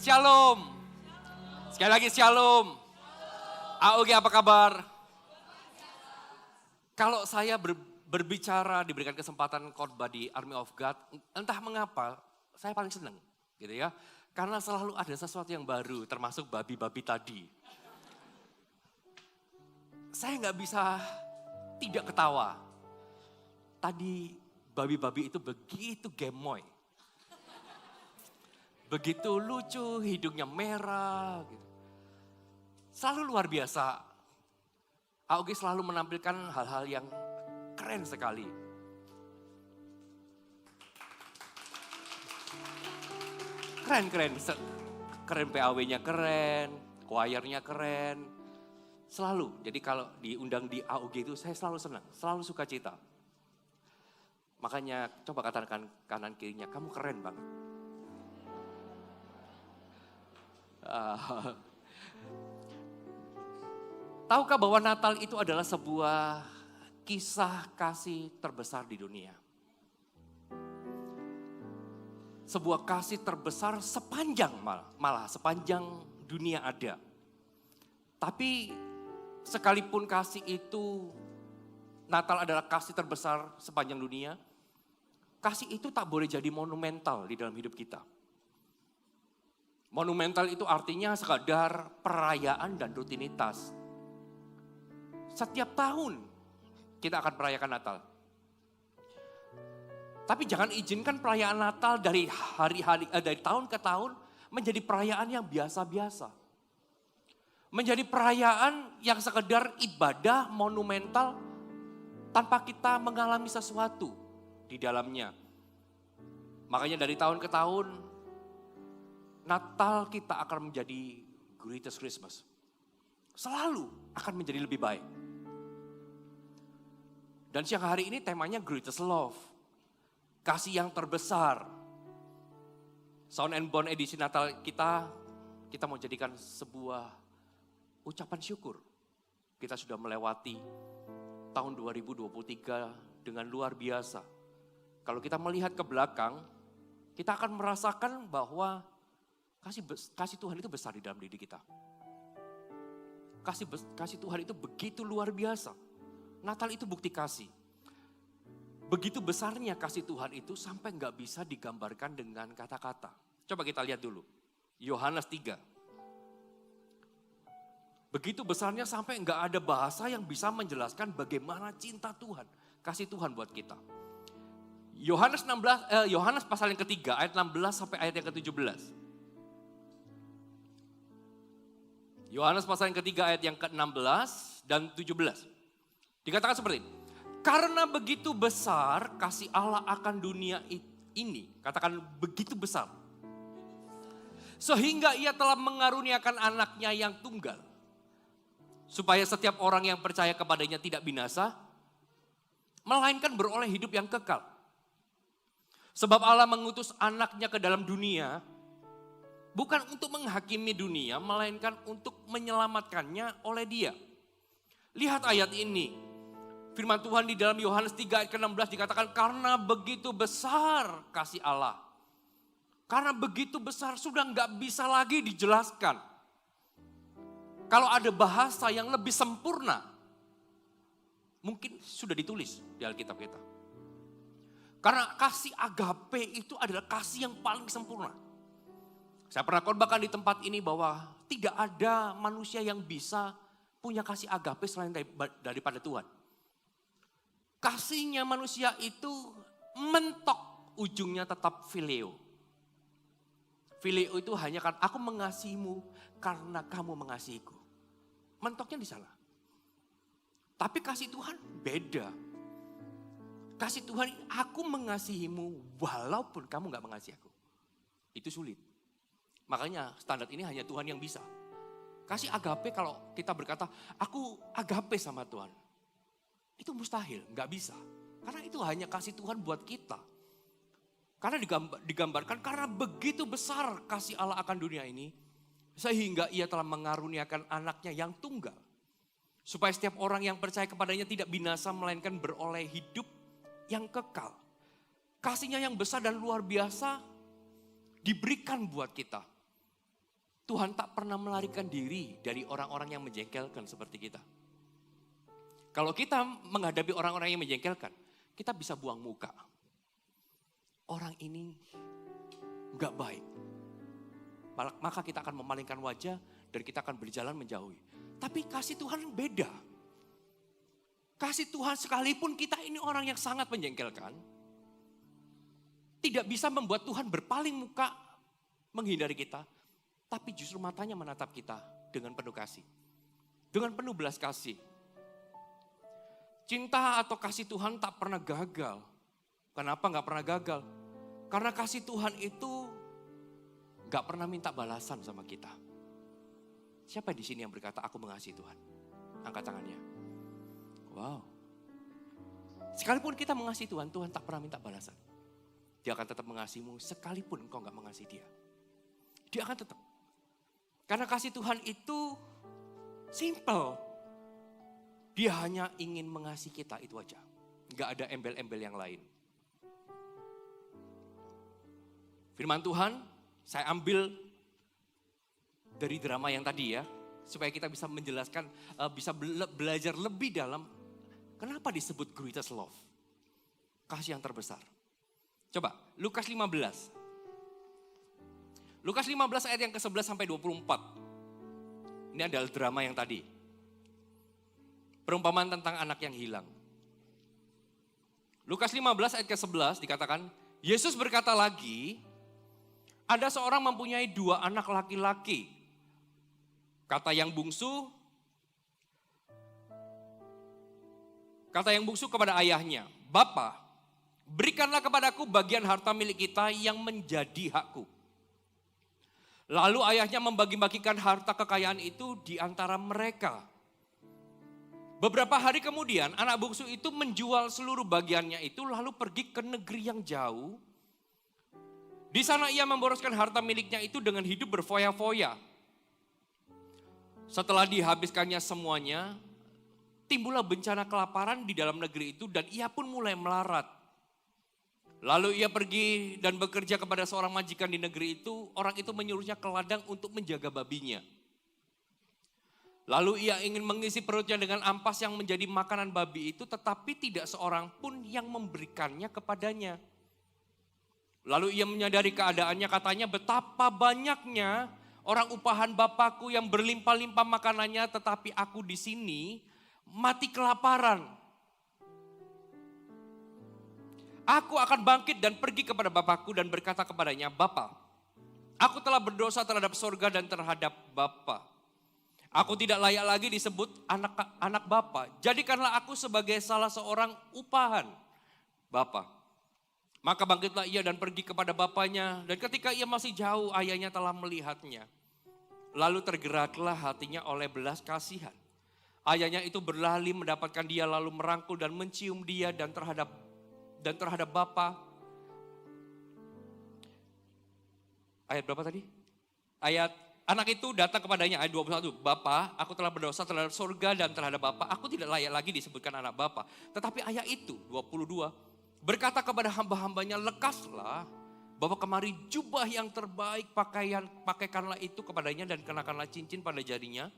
Shalom. Sekali lagi shalom. AOG apa kabar? Kalau saya berbicara, diberikan kesempatan khotbah di Army of God, entah mengapa saya paling senang gitu ya. Karena selalu ada sesuatu yang baru, termasuk babi-babi tadi. Saya nggak bisa tidak ketawa. Tadi babi-babi itu begitu gemoy. Begitu lucu, hidungnya merah. Gitu. Selalu luar biasa. AOG selalu menampilkan hal-hal yang keren sekali. Keren. Keren PAW-nya keren, choir-nya keren. Selalu, jadi kalau diundang di AOG itu saya selalu senang, selalu suka cita. Makanya coba katakan kanan kirinya, kamu keren banget. Tahukah bahwa Natal itu adalah sebuah kisah kasih terbesar di dunia? Sebuah kasih terbesar sepanjang malah sepanjang dunia ada. Tapi sekalipun kasih itu, Natal adalah kasih terbesar sepanjang dunia, kasih itu tak boleh jadi monumental di dalam hidup kita. Monumental itu artinya sekadar perayaan dan rutinitas. Setiap tahun kita akan merayakan Natal. Tapi jangan izinkan perayaan Natal dari dari tahun ke tahun menjadi perayaan yang biasa-biasa. Menjadi perayaan yang sekedar ibadah monumental tanpa kita mengalami sesuatu di dalamnya. Makanya dari tahun ke tahun Natal kita akan menjadi greatest Christmas. Selalu akan menjadi lebih baik. Dan siang hari ini temanya greatest love. Kasih yang terbesar. Sound and Bond edisi Natal kita mau jadikan sebuah ucapan syukur. Kita sudah melewati tahun 2023 dengan luar biasa. Kalau kita melihat ke belakang, kita akan merasakan bahwa kasih Tuhan itu besar di dalam diri kita. Kasih Tuhan itu begitu luar biasa. Natal itu bukti kasih. Begitu besarnya kasih Tuhan itu sampai gak bisa digambarkan dengan kata-kata. Coba kita lihat dulu. Yohanes 3. Begitu besarnya sampai gak ada bahasa yang bisa menjelaskan bagaimana cinta Tuhan. Kasih Tuhan buat kita. Yohanes pasal yang ketiga ayat 16 sampai ayat yang ke-17. Yohanes pasal yang ketiga ayat yang ke-16 dan 17. Dikatakan seperti ini. Karena begitu besar kasih Allah akan dunia ini. Katakan begitu besar. Sehingga ia telah mengaruniakan anaknya yang tunggal. Supaya setiap orang yang percaya kepadanya tidak binasa. Melainkan beroleh hidup yang kekal. Sebab Allah mengutus anaknya ke dalam dunia. Bukan untuk menghakimi dunia, melainkan untuk menyelamatkannya oleh dia. Lihat ayat ini. Firman Tuhan di dalam Yohanes 3 ayat ke-16 dikatakan, karena begitu besar kasih Allah. Karena begitu besar sudah gak bisa lagi dijelaskan. Kalau ada bahasa yang lebih sempurna, mungkin sudah ditulis di Alkitab kita. Karena kasih agape itu adalah kasih yang paling sempurna. Saya pernah khotbahkan di tempat ini bahwa tidak ada manusia yang bisa punya kasih agape selain daripada Tuhan. Kasihnya manusia itu mentok, ujungnya tetap phileo. Phileo itu hanya kan aku mengasihimu karena kamu mengasihiku. Mentoknya di sana. Tapi kasih Tuhan beda. Kasih Tuhan, aku mengasihimu walaupun kamu gak mengasihi aku. Itu sulit. Makanya standar ini hanya Tuhan yang bisa. Kasih agape kalau kita berkata, aku agape sama Tuhan. Itu mustahil, gak bisa. Karena itu hanya kasih Tuhan buat kita. Karena digambarkan, karena begitu besar kasih Allah akan dunia ini. Sehingga ia telah mengaruniakan anaknya yang tunggal. Supaya setiap orang yang percaya kepadanya tidak binasa, melainkan beroleh hidup yang kekal. Kasihnya yang besar dan luar biasa diberikan buat kita. Tuhan tak pernah melarikan diri dari orang-orang yang menjengkelkan seperti kita. Kalau kita menghadapi orang-orang yang menjengkelkan, kita bisa buang muka. Orang ini gak baik. Maka kita akan memalingkan wajah dan kita akan berjalan menjauhi. Tapi kasih Tuhan beda. Kasih Tuhan sekalipun kita ini orang yang sangat menjengkelkan, tidak bisa membuat Tuhan berpaling muka menghindari kita. Tapi justru matanya menatap kita dengan penuh kasih. Dengan penuh belas kasih. Cinta atau kasih Tuhan tak pernah gagal. Kenapa gak pernah gagal? Karena kasih Tuhan itu gak pernah minta balasan sama kita. Siapa di sini yang berkata, aku mengasihi Tuhan? Angkat tangannya. Wow. Sekalipun kita mengasihi Tuhan, Tuhan tak pernah minta balasan. Dia akan tetap mengasihimu sekalipun engkau gak mengasihi dia. Dia akan tetap. Karena kasih Tuhan itu simple. Dia hanya ingin mengasihi kita, itu aja. Gak ada embel-embel yang lain. Firman Tuhan, saya ambil dari drama yang tadi ya. Supaya kita bisa menjelaskan, bisa belajar lebih dalam. Kenapa disebut greatest love? Kasih yang terbesar. Coba, Lukas 15. Lukas 15 ayat yang ke-11 sampai 24. Ini adalah drama yang tadi. Perumpamaan tentang anak yang hilang. Lukas 15 ayat ke-11 dikatakan, Yesus berkata lagi, ada seorang mempunyai 2 anak laki-laki. Kata yang bungsu kepada ayahnya, Bapa, berikanlah kepadaku bagian harta milik kita yang menjadi hakku. Lalu ayahnya membagi-bagikan harta kekayaan itu di antara mereka. Beberapa hari kemudian anak bungsu itu menjual seluruh bagiannya itu lalu pergi ke negeri yang jauh. Di sana ia memboroskan harta miliknya itu dengan hidup berfoya-foya. Setelah dihabiskannya semuanya, timbullah bencana kelaparan di dalam negeri itu dan ia pun mulai melarat. Lalu ia pergi dan bekerja kepada seorang majikan di negeri itu. Orang itu menyuruhnya ke ladang untuk menjaga babinya. Lalu ia ingin mengisi perutnya dengan ampas yang menjadi makanan babi itu. Tetapi tidak seorang pun yang memberikannya kepadanya. Lalu ia menyadari keadaannya, katanya betapa banyaknya orang upahan Bapakku yang berlimpah-limpah makanannya. Tetapi aku di sini mati kelaparan. Aku akan bangkit dan pergi kepada Bapakku dan berkata kepadanya, Bapa, aku telah berdosa terhadap sorga dan terhadap Bapa. Aku tidak layak lagi disebut anak Bapa. Jadikanlah aku sebagai salah seorang upahan Bapa. Maka bangkitlah ia dan pergi kepada bapaknya. Dan ketika ia masih jauh, ayahnya telah melihatnya. Lalu tergeraklah hatinya oleh belas kasihan. Ayahnya itu berlari mendapatkan dia lalu merangkul dan mencium dia dan terhadap Bapa. Ayat berapa tadi? Anak itu datang kepadanya, ayat 21. Bapa, aku telah berdosa terhadap surga dan terhadap Bapa. Aku tidak layak lagi disebutkan anak Bapa. Tetapi ayah itu, 22, berkata kepada hamba-hambanya, lekaslah, bawa kemari jubah yang terbaik, pakaikanlah itu kepadanya dan kenakanlah cincin pada jarinya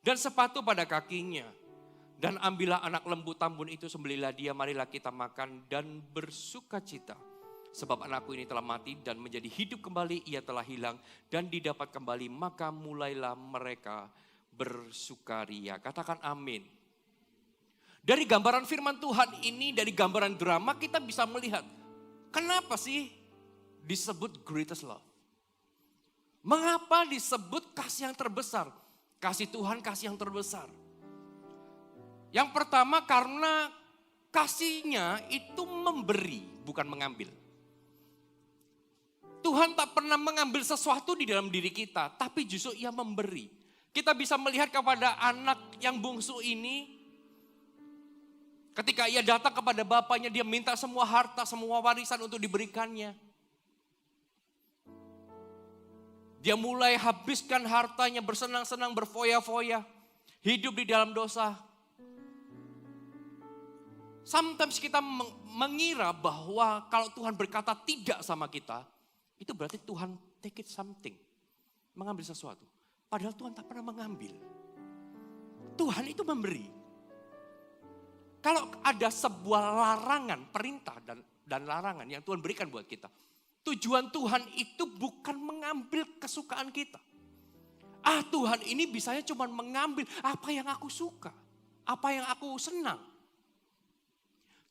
dan sepatu pada kakinya. Dan ambillah anak lembu tambun itu, sembelihlah dia, marilah kita makan dan bersukacita. Sebab anakku ini telah mati dan menjadi hidup kembali, ia telah hilang dan didapat kembali. Maka mulailah mereka bersukaria. Katakan amin. Dari gambaran firman Tuhan ini, dari gambaran drama kita bisa melihat. Kenapa sih disebut greatest love? Mengapa disebut kasih yang terbesar? Kasih Tuhan kasih yang terbesar. Yang pertama karena kasihnya itu memberi, bukan mengambil. Tuhan tak pernah mengambil sesuatu di dalam diri kita, tapi justru ia memberi. Kita bisa melihat kepada anak yang bungsu ini, ketika ia datang kepada bapaknya, dia minta semua harta, semua warisan untuk diberikannya. Dia mulai habiskan hartanya, bersenang-senang, berfoya-foya, hidup di dalam dosa. Sometimes kita mengira bahwa kalau Tuhan berkata tidak sama kita, itu berarti Tuhan take it something. mengambil sesuatu. Padahal Tuhan tak pernah mengambil. Tuhan itu memberi. Kalau ada sebuah larangan, perintah dan larangan yang Tuhan berikan buat kita. Tujuan Tuhan itu bukan mengambil kesukaan kita. Tuhan ini bisanya cuma mengambil apa yang aku suka. Apa yang aku senang.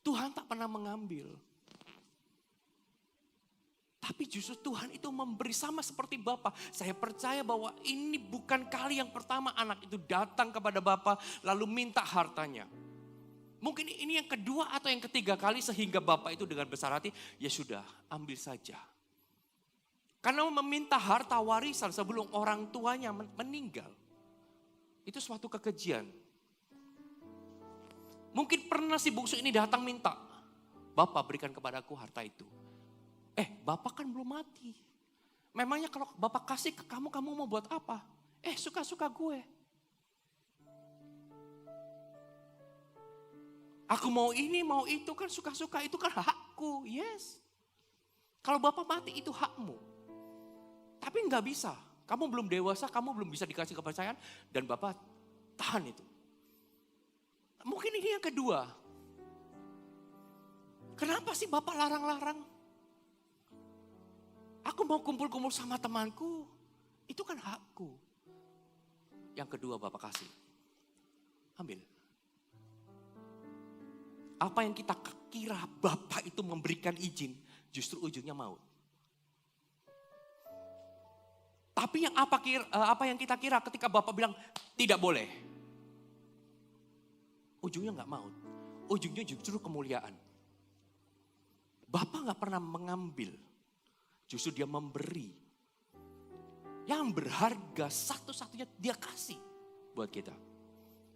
Tuhan tak pernah mengambil. Tapi justru Tuhan itu memberi sama seperti Bapa. Saya percaya bahwa ini bukan kali yang pertama anak itu datang kepada Bapa lalu minta hartanya. Mungkin ini yang kedua atau yang ketiga kali sehingga Bapa itu dengan besar hati, ya sudah ambil saja. Karena meminta harta warisan sebelum orang tuanya meninggal. Itu suatu kekejian. Mungkin pernah si bungsu ini datang minta, Bapak berikan kepadaku harta itu. Bapak kan belum mati. Memangnya kalau Bapak kasih ke kamu, kamu mau buat apa? Suka-suka gue. Aku mau ini, mau itu, kan suka-suka, itu kan hakku, yes. Kalau Bapak mati itu hakmu. Tapi nggak bisa, kamu belum dewasa, kamu belum bisa dikasih kepercayaan, dan Bapak tahan itu. Mungkin ini yang kedua. Kenapa sih Bapak larang-larang? Aku mau kumpul-kumpul sama temanku, itu kan hakku. Yang kedua Bapak kasih, ambil. Apa yang kita kira Bapak itu memberikan izin, justru ujungnya maut. Tapi apa yang kita kira ketika Bapak bilang tidak boleh, ujungnya nggak maut, ujungnya justru kemuliaan. Bapak nggak pernah mengambil, justru dia memberi. Yang berharga satu-satunya dia kasih buat kita.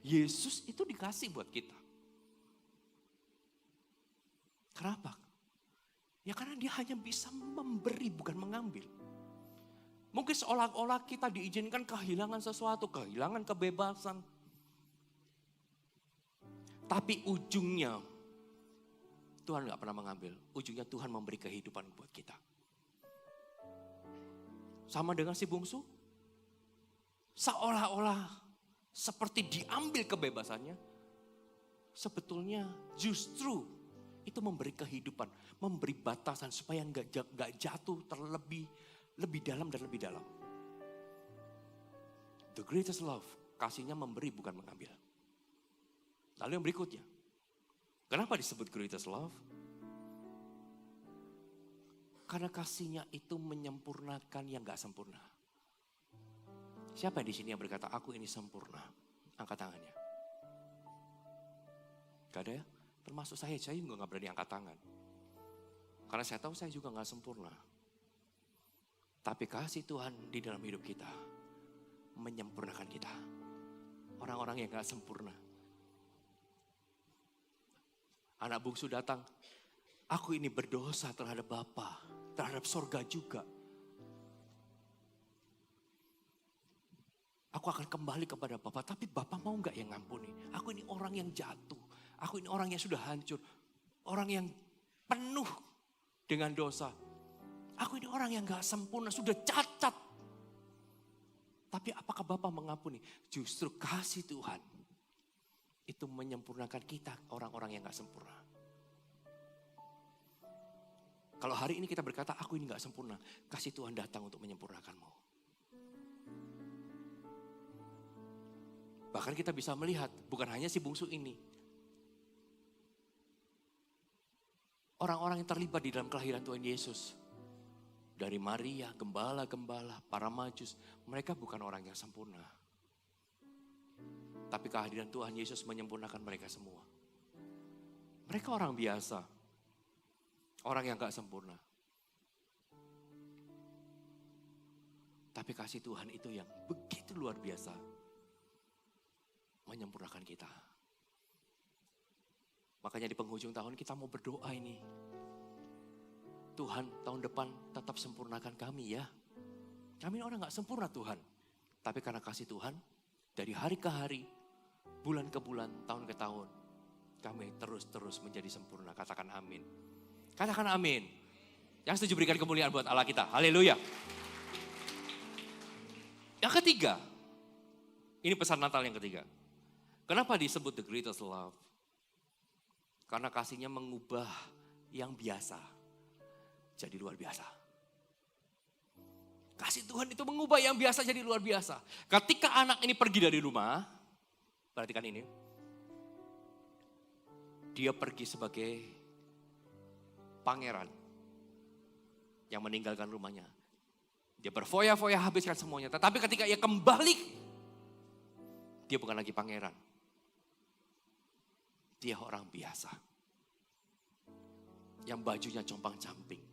Yesus itu dikasih buat kita. Kenapa? Ya karena dia hanya bisa memberi, bukan mengambil. Mungkin seolah-olah kita diizinkan kehilangan sesuatu, kehilangan kebebasan. Tapi ujungnya Tuhan gak pernah mengambil. Ujungnya Tuhan memberi kehidupan buat kita. Sama dengan si bungsu. Seolah-olah seperti diambil kebebasannya. Sebetulnya justru itu memberi kehidupan, memberi batasan supaya nggak jatuh lebih dalam dan lebih dalam. The greatest love, kasihnya memberi bukan mengambil. Lalu yang berikutnya, kenapa disebut greatest love? Karena kasihnya itu menyempurnakan yang nggak sempurna. Siapa di sini yang berkata aku ini sempurna? Angkat tangannya. Gak ada ya? Termasuk saya juga gak berani angkat tangan. Karena saya tahu saya juga gak sempurna. Tapi kasih Tuhan di dalam hidup kita menyempurnakan kita. Orang-orang yang gak sempurna. Anak bungsu datang, aku ini berdosa terhadap Bapa, terhadap sorga juga. Aku akan kembali kepada Bapa, tapi Bapa mau gak yang ngampuni? Aku ini orang yang jatuh. Aku ini orang yang sudah hancur. Orang yang penuh dengan dosa. Aku ini orang yang gak sempurna, sudah cacat. Tapi apakah Bapa mengampuni? Justru kasih Tuhan itu menyempurnakan kita, orang-orang yang gak sempurna. Kalau hari ini kita berkata, aku ini gak sempurna. Kasih Tuhan datang untuk menyempurnakanmu. Bahkan kita bisa melihat, bukan hanya si bungsu ini. Orang-orang yang terlibat di dalam kelahiran Tuhan Yesus. Dari Maria, gembala-gembala, para majus. Mereka bukan orang yang sempurna. Tapi kehadiran Tuhan Yesus menyempurnakan mereka semua. Mereka orang biasa. Orang yang gak sempurna. Tapi kasih Tuhan itu yang begitu luar biasa. Menyempurnakan kita. Makanya di penghujung tahun kita mau berdoa ini. Tuhan tahun depan tetap sempurnakan kami ya. Kami orang gak sempurna Tuhan. Tapi karena kasih Tuhan, dari hari ke hari, bulan ke bulan, tahun ke tahun, kami terus-terus menjadi sempurna. Katakan amin. Katakan amin. Yang setuju berikan kemuliaan buat Allah kita. Haleluya. Yang ketiga, ini pesan Natal yang ketiga. Kenapa disebut the greatest love? Karena kasihnya mengubah yang biasa jadi luar biasa. Kasih Tuhan itu mengubah yang biasa jadi luar biasa. Ketika anak ini pergi dari rumah, perhatikan ini. Dia pergi sebagai pangeran yang meninggalkan rumahnya. Dia berfoya-foya habiskan semuanya. Tetapi ketika ia kembali, dia bukan lagi pangeran. Dia orang biasa. Yang bajunya compang-camping.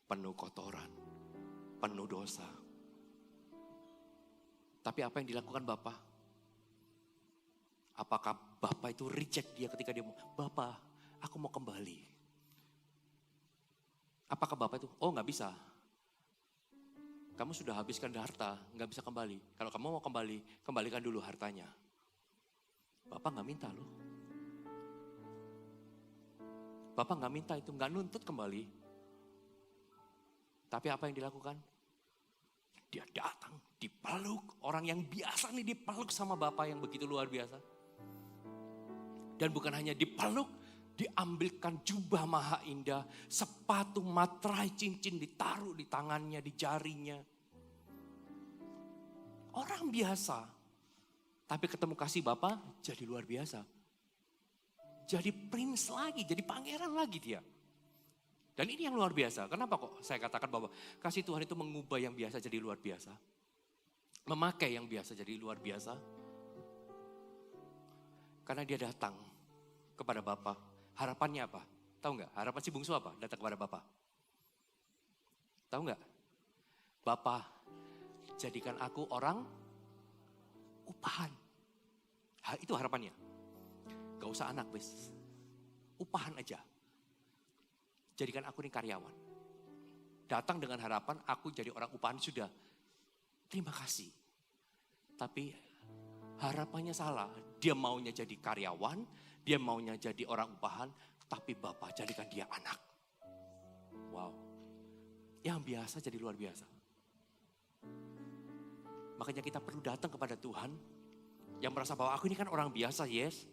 Penuh kotoran. Penuh dosa. Tapi apa yang dilakukan Bapak? Apakah Bapak itu reject dia ketika dia mau, Bapak, aku mau kembali. Apakah Bapak itu, oh gak bisa. Kamu sudah habiskan harta, gak bisa kembali. Kalau kamu mau kembali, kembalikan dulu hartanya. Bapak gak minta loh. Bapak gak minta itu, gak nuntut kembali. Tapi apa yang dilakukan? Dia datang, dipeluk. Orang yang biasa nih dipeluk sama Bapak yang begitu luar biasa. Dan bukan hanya dipeluk, diambilkan jubah maha indah, sepatu materai cincin ditaruh di tangannya, di jarinya. Orang biasa, tapi ketemu kasih Bapa jadi luar biasa. Jadi prince lagi, jadi pangeran lagi dia. Dan ini yang luar biasa. Kenapa kok saya katakan bahwa kasih Tuhan itu mengubah yang biasa jadi luar biasa? Memakai yang biasa jadi luar biasa. Karena dia datang kepada Bapa. Harapannya apa? Tahu nggak? Harapan si bungsu apa? Datang kepada Bapa. Tahu nggak? Bapa, jadikan aku orang upahan. Itu harapannya. Gak usah anak, wis. Upahan aja. Jadikan aku ini karyawan. Datang dengan harapan aku jadi orang upahan sudah. Terima kasih. Tapi harapannya salah. Dia maunya jadi karyawan, dia maunya jadi orang upahan, tapi Bapak jadikan dia anak. Wow. Yang biasa jadi luar biasa. Makanya kita perlu datang kepada Tuhan yang merasa bahwa aku ini kan orang biasa, yes.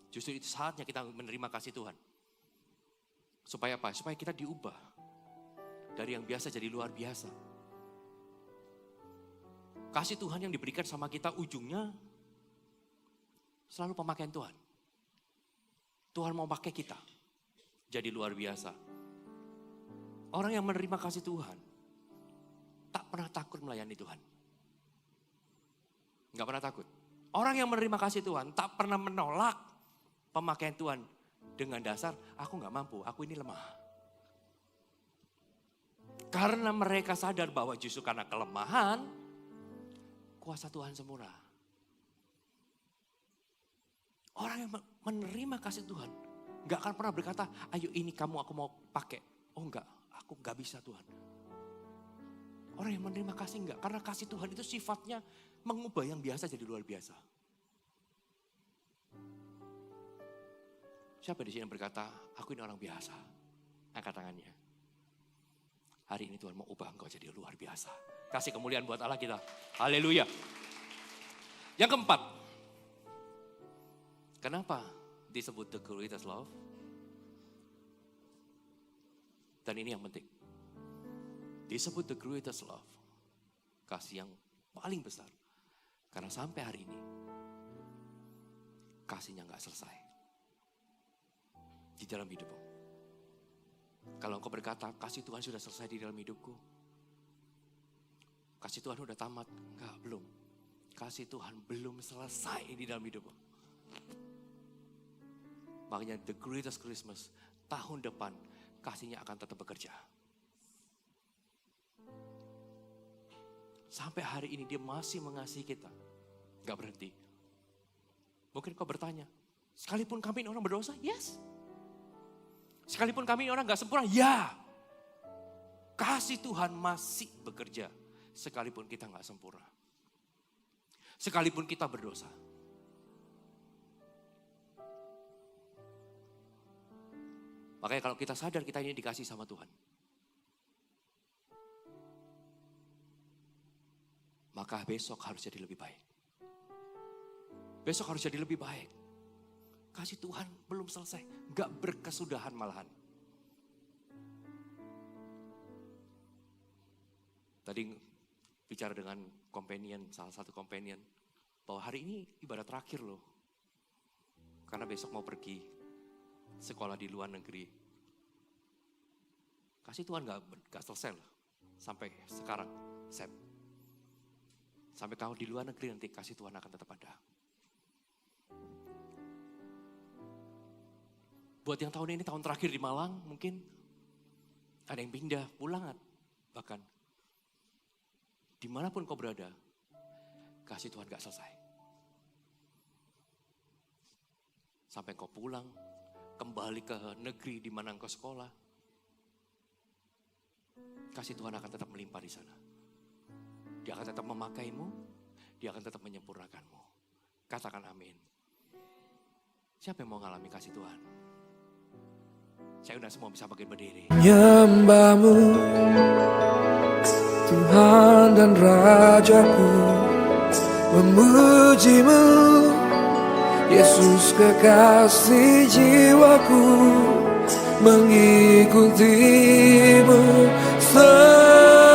Justru itu saatnya kita menerima kasih Tuhan. Supaya apa? Supaya kita diubah. Dari yang biasa jadi luar biasa. Kasih Tuhan yang diberikan sama kita ujungnya selalu pemakaian Tuhan. Tuhan mau pakai kita jadi luar biasa. Orang yang menerima kasih Tuhan tak pernah takut melayani Tuhan. Gak pernah takut. Orang yang menerima kasih Tuhan tak pernah menolak pemakaian Tuhan dengan dasar aku gak mampu, aku ini lemah. Karena mereka sadar bahwa justru karena kelemahan, kuasa Tuhan sempurna. Orang yang menerima kasih Tuhan gak akan pernah berkata, ayo ini kamu aku mau pakai. Oh enggak, aku gak bisa Tuhan. Orang yang menerima kasih enggak, karena kasih Tuhan itu sifatnya mengubah yang biasa jadi luar biasa. Siapa di sini yang berkata, aku ini orang biasa? Angkat tangannya. Hari ini Tuhan mau ubah engkau jadi luar biasa. Kasih kemuliaan buat Allah kita. Haleluya. Yang keempat. Kenapa disebut the greatest love? Dan ini yang penting. Disebut the greatest love. Kasih yang paling besar. Karena sampai hari ini, kasihnya gak selesai. Di dalam hidupmu. Kalau engkau berkata, kasih Tuhan sudah selesai di dalam hidupku. Kasih Tuhan udah tamat. Enggak, belum. Kasih Tuhan belum selesai di dalam hidupmu. Makanya the greatest Christmas, tahun depan kasihnya akan tetap bekerja. Sampai hari ini dia masih mengasihi kita. Enggak berhenti. Mungkin kau bertanya, sekalipun kami ini orang berdosa, yes. Sekalipun kami ini orang gak sempurna, ya. Kasih Tuhan masih bekerja. Sekalipun kita gak sempurna. Sekalipun kita berdosa. Makanya kalau kita sadar kita ini dikasih sama Tuhan. maka besok harus jadi lebih baik. Besok harus jadi lebih baik. Kasih Tuhan belum selesai, gak berkesudahan malahan. Tadi bicara dengan companion, salah satu companion, bahwa hari ini ibadah terakhir loh. Karena besok mau pergi sekolah di luar negeri. Kasih Tuhan gak selesai loh, sampai sekarang, Sam. Sampai kau di luar negeri nanti kasih Tuhan akan tetap ada. Buat yang tahun ini tahun terakhir di Malang mungkin ada yang pindah, pulang bahkan. Dimanapun kau berada, kasih Tuhan gak selesai. Sampai kau pulang, kembali ke negeri di mana engkau sekolah. Kasih Tuhan akan tetap melimpah di sana. Dia akan tetap memakaimu, dia akan tetap menyempurnakanmu. Katakan amin. Siapa yang mau mengalami kasih Tuhan? Saya undang semua bisa bangkit berdiri. Nyembahmu, Tuhan dan Rajaku, memujimu, Yesus kekasih jiwaku, mengikutimu seumur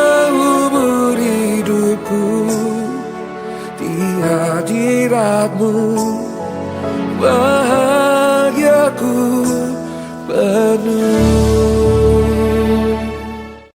hidupku. Di hadiratmu bahagiaku penuh.